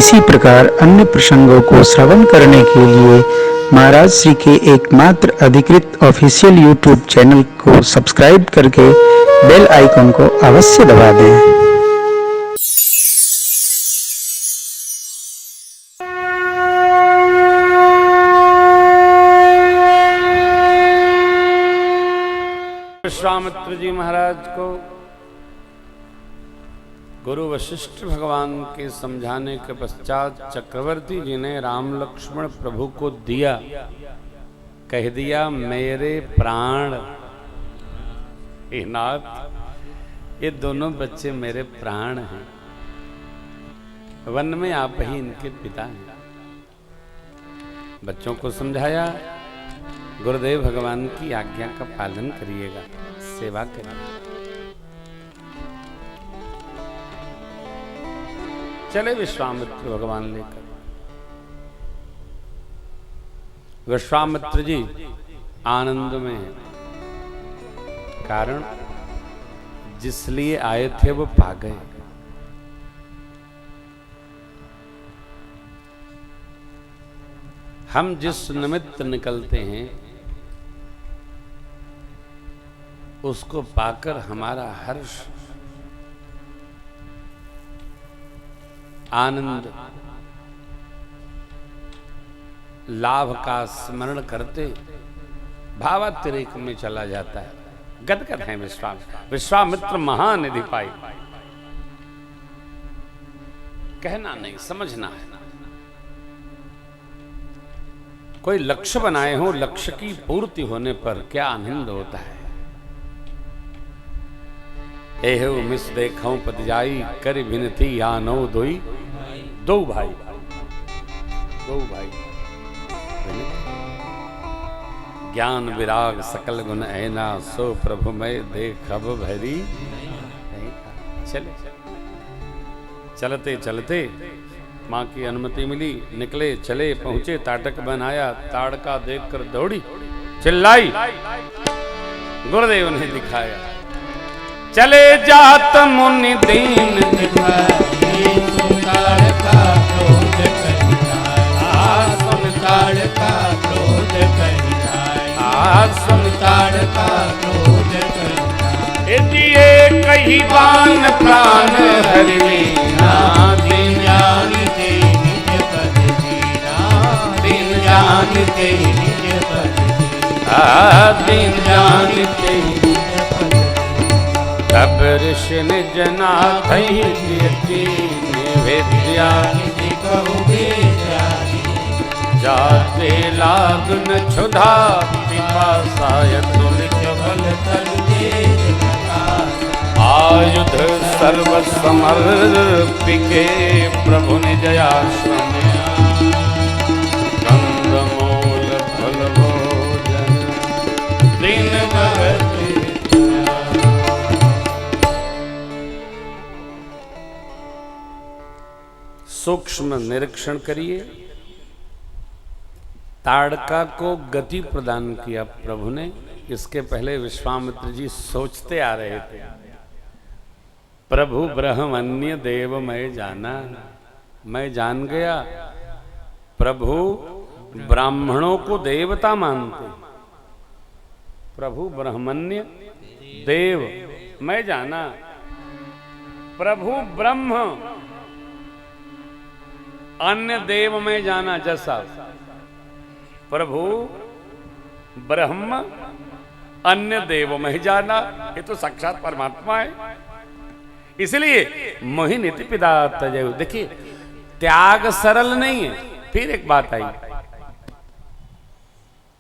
इसी प्रकार अन्य प्रसंगों को श्रवण करने के लिए महाराज श्री के एकमात्र अधिकृत ऑफिशियल यूट्यूब चैनल को सब्सक्राइब करके बेल आइकन को अवश्य दबा दें। विश्वामित्र जी महाराज को गुरु वशिष्ठ भगवान के समझाने के पश्चात चक्रवर्ती जी ने राम लक्ष्मण प्रभु को दिया, कह दिया मेरे प्राण। हे नाथ, ये दोनों बच्चे मेरे प्राण हैं, वन में आप ही इनके पिता हैं। बच्चों को समझाया गुरुदेव भगवान की आज्ञा का पालन करिएगा, सेवा करिएगा। चले विश्वामित्र भगवान लेकर। विश्वामित्र जी आनंद में हैं, कारण जिस लिए आए थे वो पा गए। हम जिस निमित्त निकलते हैं उसको पाकर हमारा हर्ष, आनंद, लाभ का स्मरण करते भावातिरेक में चला जाता है। गदगद है विश्वामित्र महानिधि पाई। कहना नहीं, समझना है। कोई लक्ष्य बनाए हो, लक्ष्य की पूर्ति होने पर क्या आनंद होता है। एहो मिस देखऊं पत जाई, कर भिनती या नो दोई, दो भाई, दो भाई। ज्ञान विराग सकल गुण ऐना, सो प्रभु मैं देखब भरी। चले चलते चलते माँ की अनुमति मिली, निकले, चले, पहुंचे, ताटक बनाया, ताड़का देखकर दौड़ी, चिल्लाई, गुरुदेव ने दिखाया। चले जात मुनि दीन दिखाई, सुन ताड़का क्रोध कहिनाय, सुन ताड़का क्रोध कहिनाय, सुन ताड़का क्रोध कहिनाय। जिए कही बान प्राण हरिणा, दीन जान ते निज पद दीना, दीन जान ते निज पद दीना, दीन जान ते तब ऋषि निज नाथई निवेद्या, जाते लागन क्षुधा पिपासाय तुलित बल तल आयुध सर्व समर्पिके प्रभु निज आश्रम, कंदमूल फल भोजन दीन भगत। सूक्ष्म निरीक्षण करिए। ताड़का को गति प्रदान किया प्रभु ने। इसके पहले विश्वामित्र जी सोचते आ रहे थे, प्रभु ब्रह्मण्य देव मैं जाना, मैं जान गया प्रभु ब्राह्मणों को देवता मानते। प्रभु ब्रह्मण्य देव मैं जाना, प्रभु ब्रह्म अन्य देव में जाना। जैसा प्रभु ब्रह्म अन्य देव में जाना, ये तो साक्षात परमात्मा है। इसलिए मोहिनीति पिता तजय। देखिए, त्याग सरल नहीं है। फिर एक बात आई,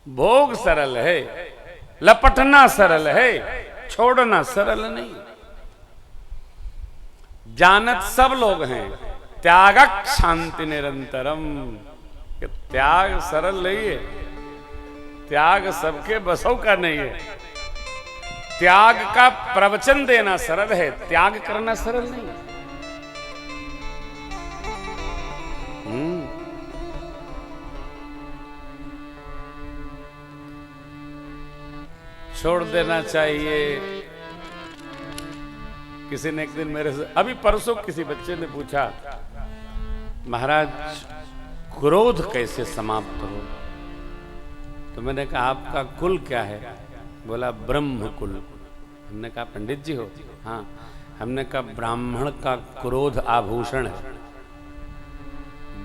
भोग सरल है, लपटना सरल है, छोड़ना सरल नहीं। जानत सब लोग हैं, त्यागक शांति निरंतरम। त्याग सरल नहीं है, त्याग सबके बसों का नहीं है। त्याग का प्रवचन देना सरल है, त्याग करना सरल नहीं है। छोड़ देना चाहिए। किसी ने एक दिन मेरे से, अभी परसों किसी बच्चे ने पूछा महाराज क्रोध कैसे समाप्त हो? तो मैंने कहा आपका कुल क्या है? बोला ब्रह्म कुल। हमने कहा पंडित जी हो? हाँ। हमने कहा ब्राह्मण का क्रोध आभूषण है,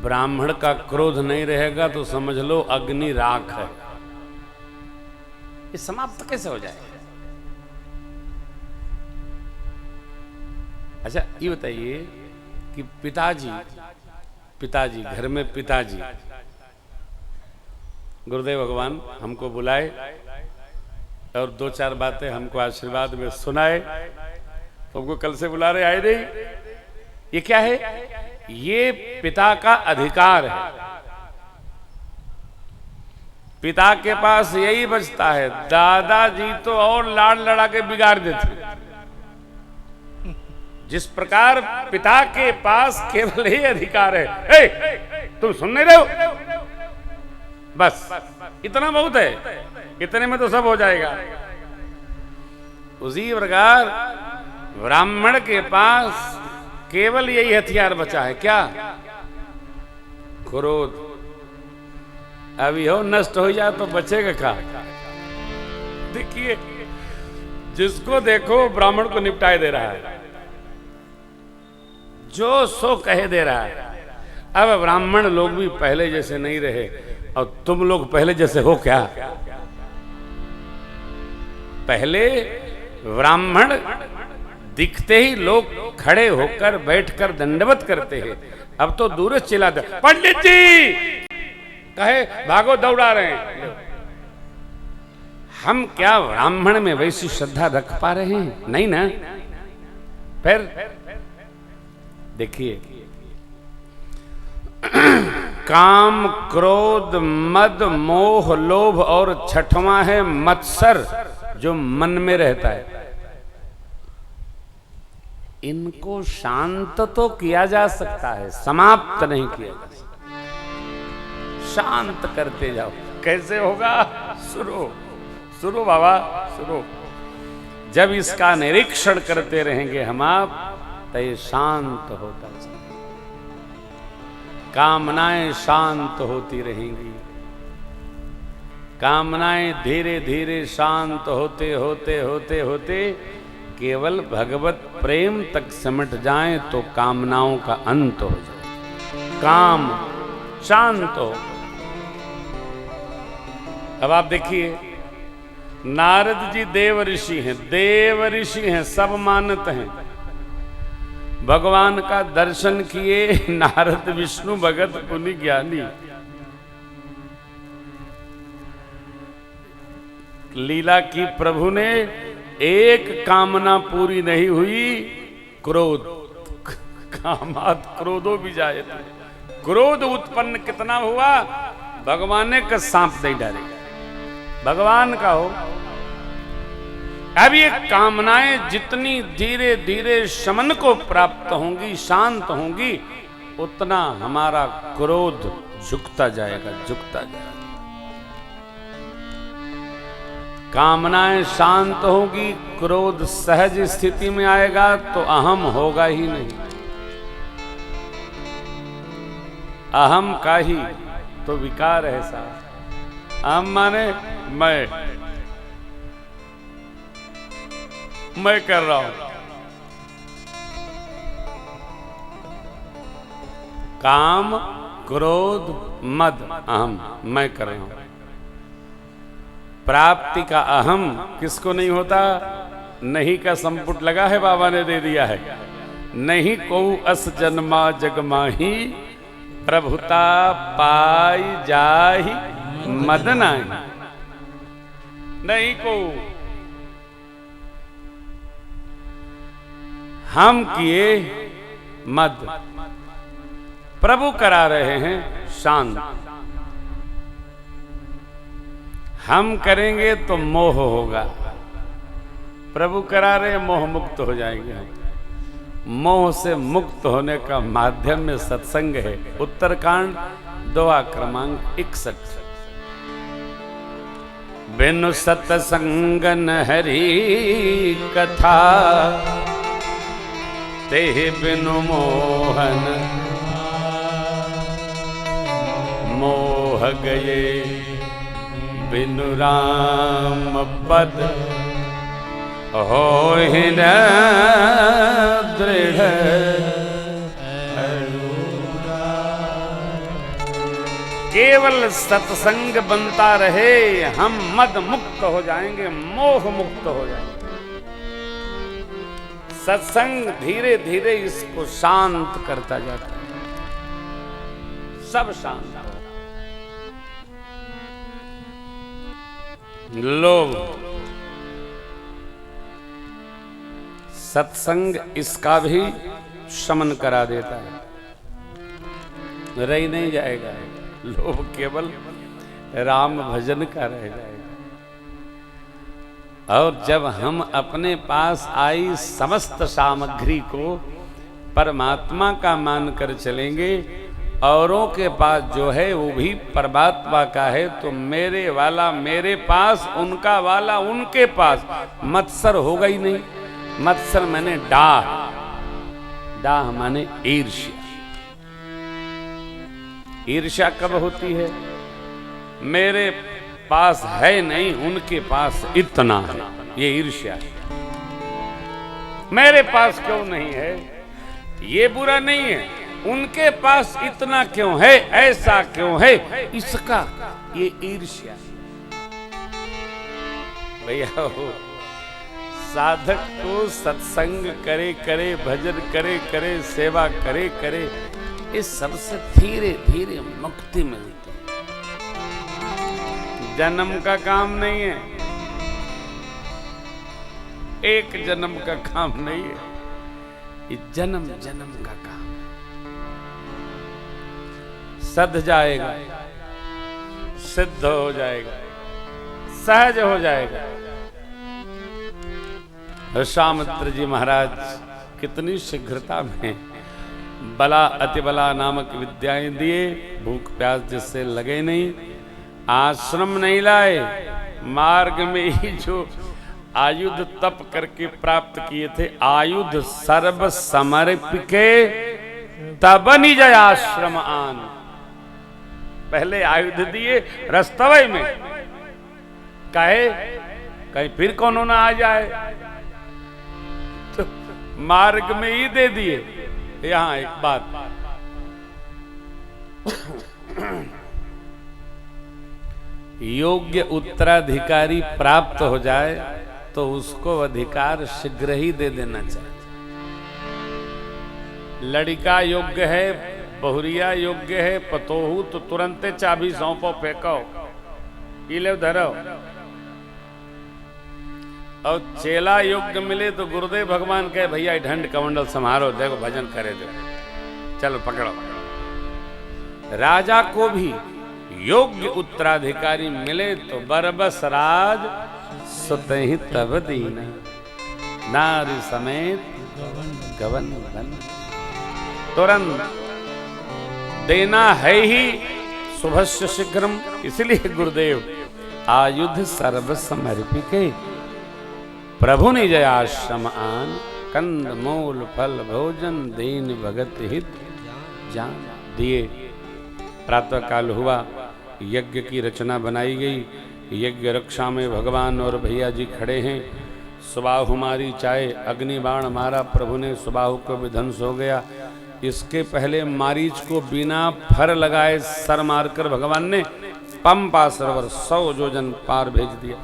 ब्राह्मण का क्रोध नहीं रहेगा तो समझ लो अग्नि राख है। ये समाप्त कैसे हो जाए? अच्छा ये बताइए कि पिताजी घर में पिताजी गुरुदेव भगवान हमको बुलाए और दो चार बातें हमको आशीर्वाद में सुनाए, तो हमको कल से बुला रहे, आए नहीं। ये क्या है? ये पिता का अधिकार है। पिता के पास यही बचता है। दादाजी तो और लाड़ लड़ा के बिगाड़ देते। जिस प्रकार पिता के पास केवल ही अधिकार है, ए, तुम सुन नहीं रहे हो, बस इतना बहुत है, इतने में तो सब हो जाएगा। उसी प्रकार ब्राह्मण के पास केवल यही हथियार बचा है, क्या? क्रोध। अभी हो नष्ट हो जाए तो बचेगा क्या? देखिए जिसको देखो ब्राह्मण को निपटाए दे रहा है, जो सो कहे दे रहा है। अब ब्राह्मण लोग भी पहले जैसे नहीं रहे, और तुम लोग पहले जैसे हो क्या? पहले ब्राह्मण दिखते ही लोग खड़े होकर बैठकर दंडवत करते हैं, अब तो दूर से चिल्लाते, पंडित जी कहे भागो दौड़ा रहे हैं। हम क्या ब्राह्मण में वैसी श्रद्धा रख पा रहे हैं? नहीं ना। फिर देखिए काम, क्रोध, मद, मोह, लोभ और छठवां है मत्सर, जो मन में रहता है। इनको शांत तो किया जा सकता है, समाप्त नहीं किया जा सकता। शांत करते जाओ। कैसे होगा? सुनो बाबा, सुनो। जब इसका निरीक्षण करते रहेंगे हम आप, तो ये शांत होता है। कामनाएं शांत होती रहेंगी। कामनाएं धीरे धीरे शांत होते होते होते होते केवल भगवत प्रेम तक सिमट जाएं तो कामनाओं का अंत हो जाए। काम शांत हो। अब आप देखिए नारद जी देव ऋषि हैं, सब मानत हैं। भगवान का दर्शन किए नारद विष्णु भगत पुनि ज्ञानी। लीला की प्रभु ने, एक कामना पूरी नहीं हुई, क्रोध। कामात क्रोधो भी जाए। क्रोध उत्पन्न कितना हुआ? भगवान ने का सांप नहीं डालेगा, भगवान का हो। अब ये कामनाएं जितनी धीरे धीरे शमन को प्राप्त होंगी, शांत होंगी, उतना हमारा क्रोध झुकता जाएगा। कामनाएं शांत होगी, क्रोध सहज स्थिति में आएगा, तो अहम होगा ही नहीं। अहम का ही तो विकार है साहब। अहम माने मैं कर रहा हूं। काम, क्रोध, मद, अहम, मैं कर रहा हूं। प्राप्ति का अहम किसको नहीं होता? नहीं का संपुट लगा है, बाबा ने दे दिया है। नहीं को अस जन्मा जग माही, प्रभुता पाई जाहि मद नाही। नहीं को हम किए मद, प्रभु करा रहे हैं शांत। हम करेंगे तो मोह होगा, प्रभु करा रहे मोह मुक्त हो जाएंगे हम। मोह से मुक्त होने का माध्यम में सत्संग है। उत्तरकांड दोहा क्रमांक 61। बिनु सत्संगन हरि कथा, ते बिनु मोहन मोह गए, बिनु राम पद होहि न दृढ़। केवल सत्संग बनता रहे, हम मद मुक्त हो जाएंगे, मोह मुक्त हो जाएंगे। सत्संग धीरे धीरे इसको शांत करता जाता है, सब शांत हो। लोभ, सत्संग इसका भी शमन करा देता है, रह नहीं जाएगा। लोभ केवल राम भजन का रह जाएगा। और जब हम अपने पास आई समस्त सामग्री को परमात्मा का मानकर चलेंगे, औरों के पास जो है वो भी परमात्मा का है, तो मेरे वाला मेरे पास, उनका वाला उनके पास, मत्सर होगा ही नहीं। मत्सर माने डाह, डाह माने ईर्ष्या। ईर्ष्या कब होती है? मेरे पास है नहीं, उनके पास इतना है, ये ईर्ष्या है। मेरे पास क्यों नहीं है, ये बुरा नहीं है, उनके पास इतना क्यों है, ऐसा क्यों है, इसका ये ईर्ष्या। भैया साधक को सत्संग करे करे, भजन करे करे, सेवा करे करे, इस सबसे धीरे धीरे मुक्ति मिलती है। जन्म का काम नहीं है, एक जन्म का काम नहीं है, ये जन्म जन्म का काम है। सध जाएगा, सिद्ध हो जाएगा, सहज हो जाएगा। विश्वामित्र जी महाराज कितनी शीघ्रता में बला अतिबला नामक विद्याएं दिए, भूख प्यास जिससे लगे नहीं, आश्रम नहीं लाए, मार्ग में ही जो आयुध तप करके प्राप्त किए थे, आयुध सर्व समर्पिके तब निज आश्रम आन। पहले आयुध दिए रस्तवय में, कहे कहीं फिर कौन ना आ जाए, तो मार्ग में ही दे दिए। यहां एक बात, योग्य उत्तराधिकारी प्राप्त हो जाए तो उसको अधिकार शीघ्र ही दे देना चाहिए। लड़का योग्य है, बहुरिया योग्य है, पतोहू तो तुरंत चाबी सौंपो, फेंको, इले धरो। और चेला योग्य मिले तो गुरुदेव भगवान कहे भैया ढंड कमंडल संभालो, देखो भजन करे दो, चलो पकड़ो। राजा को भी योग्य उत्तराधिकारी मिले तो बरबस राज सुतहि तब दीना, नारी समेत गवन बन। तुरंत देना है ही, शुभस्य शीघ्रम। इसलिए गुरुदेव आयुध सर्व समर्पिके प्रभु निज आश्रम आन, कंद मूल फल भोजन दीन भगत हित जान दिए। प्रातः काल हुआ, यज्ञ की रचना बनाई गई। यज्ञ रक्षा में भगवान और भैया जी खड़े हैं। सुबाहु मारी चाहे, अग्नि बाण मारा, प्रभु ने सुबाहु को विध्वंस हो गया। इसके पहले मारीच को बिना फर लगाए सर मारकर भगवान ने पंपा सरोवर 100 योजन पार भेज दिया।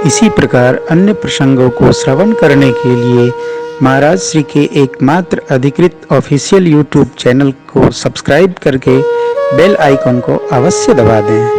इसी प्रकार अन्य प्रसंगों को श्रवण करने के लिए महाराज श्री के एकमात्र अधिकृत ऑफिशियल यूट्यूब चैनल को सब्सक्राइब करके बेल आइकन को अवश्य दबा दें।